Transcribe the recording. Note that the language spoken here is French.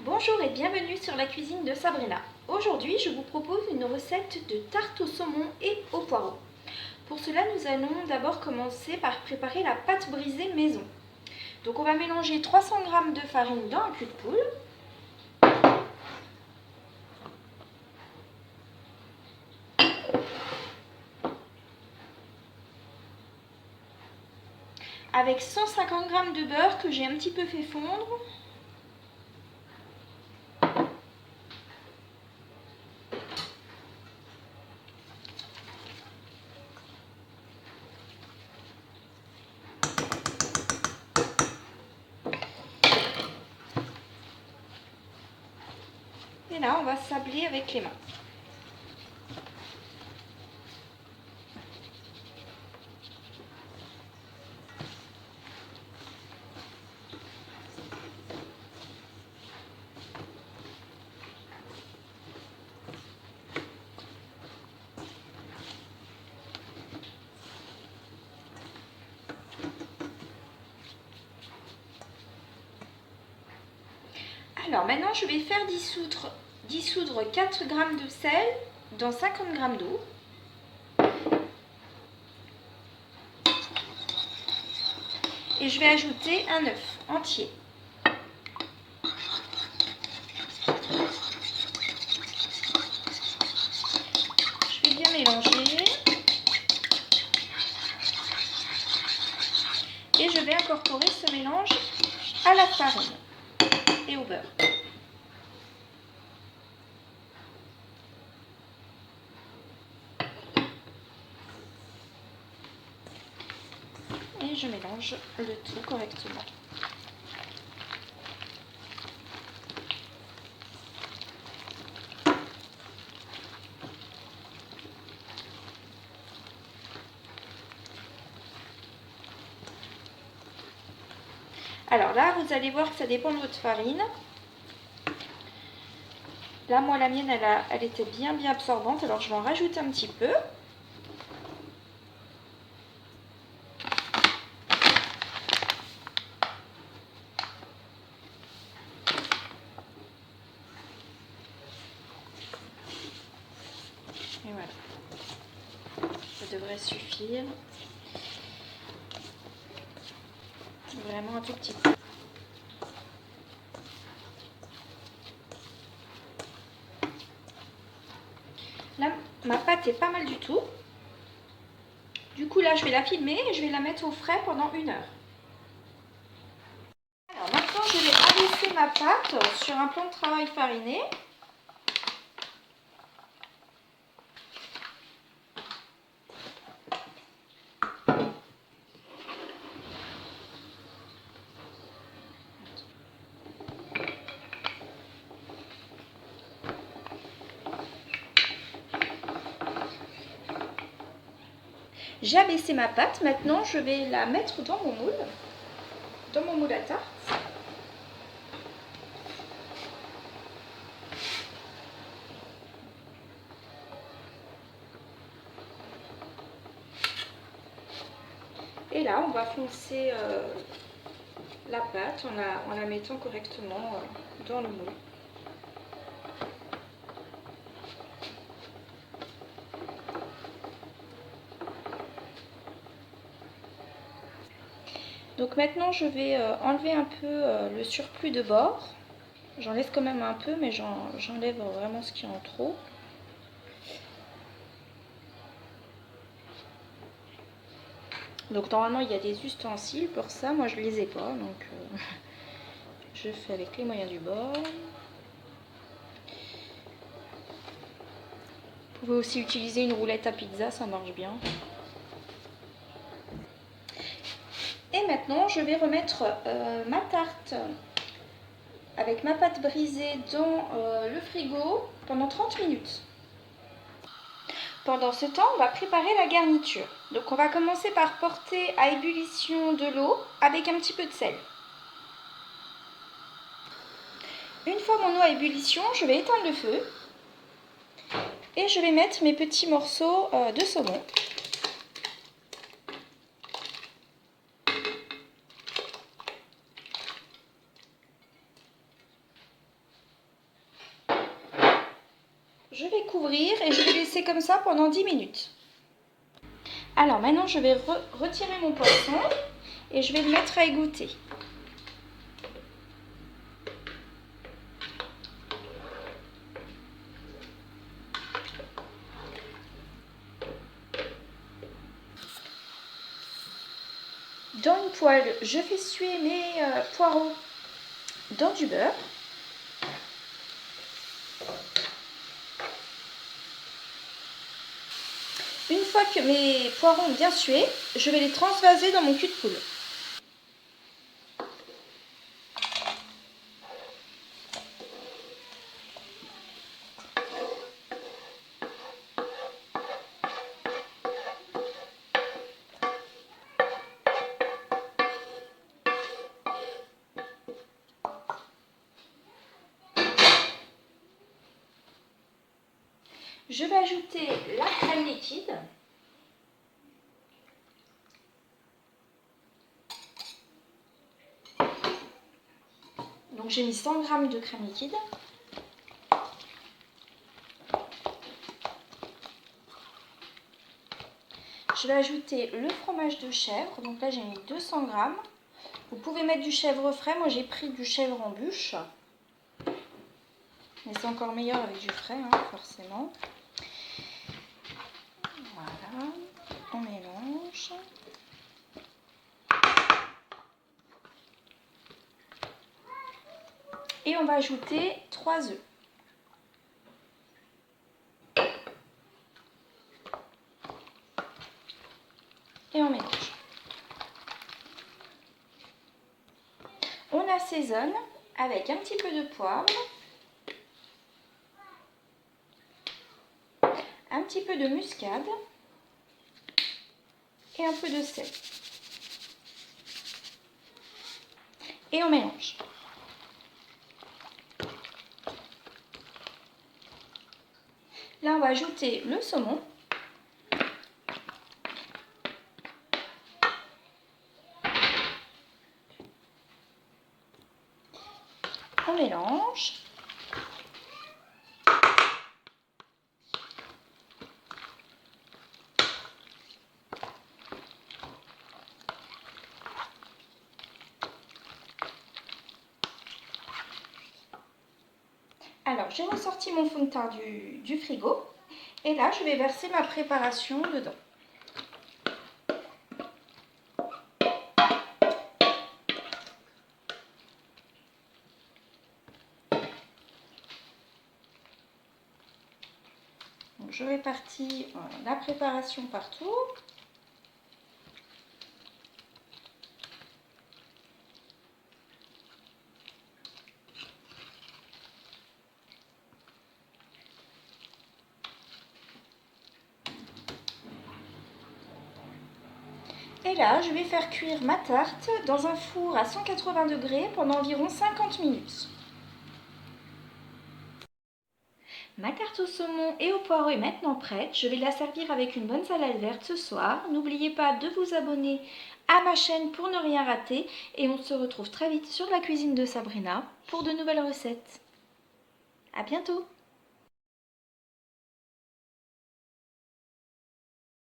Bonjour et bienvenue sur la cuisine de Sabrina. Aujourd'hui, je vous propose une recette de tarte au saumon et au poireau. Pour cela, nous allons d'abord commencer par préparer la pâte brisée maison. Donc on va mélanger 300 g de farine dans un cul de poule. Avec 150 g de beurre que j'ai un petit peu fait fondre. Et là, on va sabler avec les mains. Alors maintenant, je vais faire dissoudre 4 g de sel dans 50 g d'eau. Et je vais ajouter un œuf entier. Je vais bien mélanger. Et je vais incorporer ce mélange à la farine et au beurre. Et je mélange le tout correctement. Alors là, vous allez voir que ça dépend de votre farine. Là, moi, la mienne, elle était bien absorbante, alors je vais en rajouter un petit peu. Et voilà, ça devrait suffire. Vraiment un tout petit peu. Là, ma pâte est pas mal du tout. Du coup, là, je vais la filmer et je vais la mettre au frais pendant 1 heure. Alors maintenant, je vais abaisser ma pâte sur un plan de travail fariné. J'ai abaissé ma pâte, maintenant je vais la mettre dans mon moule à tarte. Et là, on va foncer la pâte en la mettant correctement dans le moule. Donc maintenant, je vais enlever un peu le surplus de bord. J'en laisse quand même un peu, mais j'enlève vraiment ce qui est en trop. Donc normalement, il y a des ustensiles pour ça. Moi, je ne les ai pas, donc je fais avec les moyens du bord. Vous pouvez aussi utiliser une roulette à pizza, ça marche bien. Et maintenant, je vais remettre ma tarte avec ma pâte brisée dans le frigo pendant 30 minutes. Pendant ce temps, on va préparer la garniture. Donc on va commencer par porter à ébullition de l'eau avec un petit peu de sel. Une fois mon eau à ébullition, je vais éteindre le feu et je vais mettre mes petits morceaux de saumon. Je vais couvrir et je vais laisser comme ça pendant 10 minutes. Alors maintenant je vais retirer mon poisson et je vais le mettre à égoutter. Dans une poêle, je fais suer mes poireaux dans du beurre. Une fois que mes poireaux ont bien sué, je vais les transvaser dans mon cul de poule. Je vais ajouter la crème liquide. Donc j'ai mis 100 g de crème liquide. Je vais ajouter le fromage de chèvre. Donc là j'ai mis 200 g. Vous pouvez mettre du chèvre frais. Moi j'ai pris du chèvre en bûche. Mais c'est encore meilleur avec du frais, hein, forcément. Voilà, on mélange. Et on va ajouter 3 œufs. Et on mélange. On assaisonne avec un petit peu de poivre, un petit peu de muscade et un peu de sel. Et on mélange. Là, on va ajouter le saumon. On mélange. Alors, j'ai ressorti mon fond de teint du frigo. Et là, je vais verser ma préparation dedans. Donc, je répartis la préparation partout. Et là, je vais faire cuire ma tarte dans un four à 180 degrés pendant environ 50 minutes. Ma tarte au saumon et au poireau est maintenant prête. Je vais la servir avec une bonne salade verte ce soir. N'oubliez pas de vous abonner à ma chaîne pour ne rien rater. Et on se retrouve très vite sur la cuisine de Sabrina pour de nouvelles recettes. À bientôt!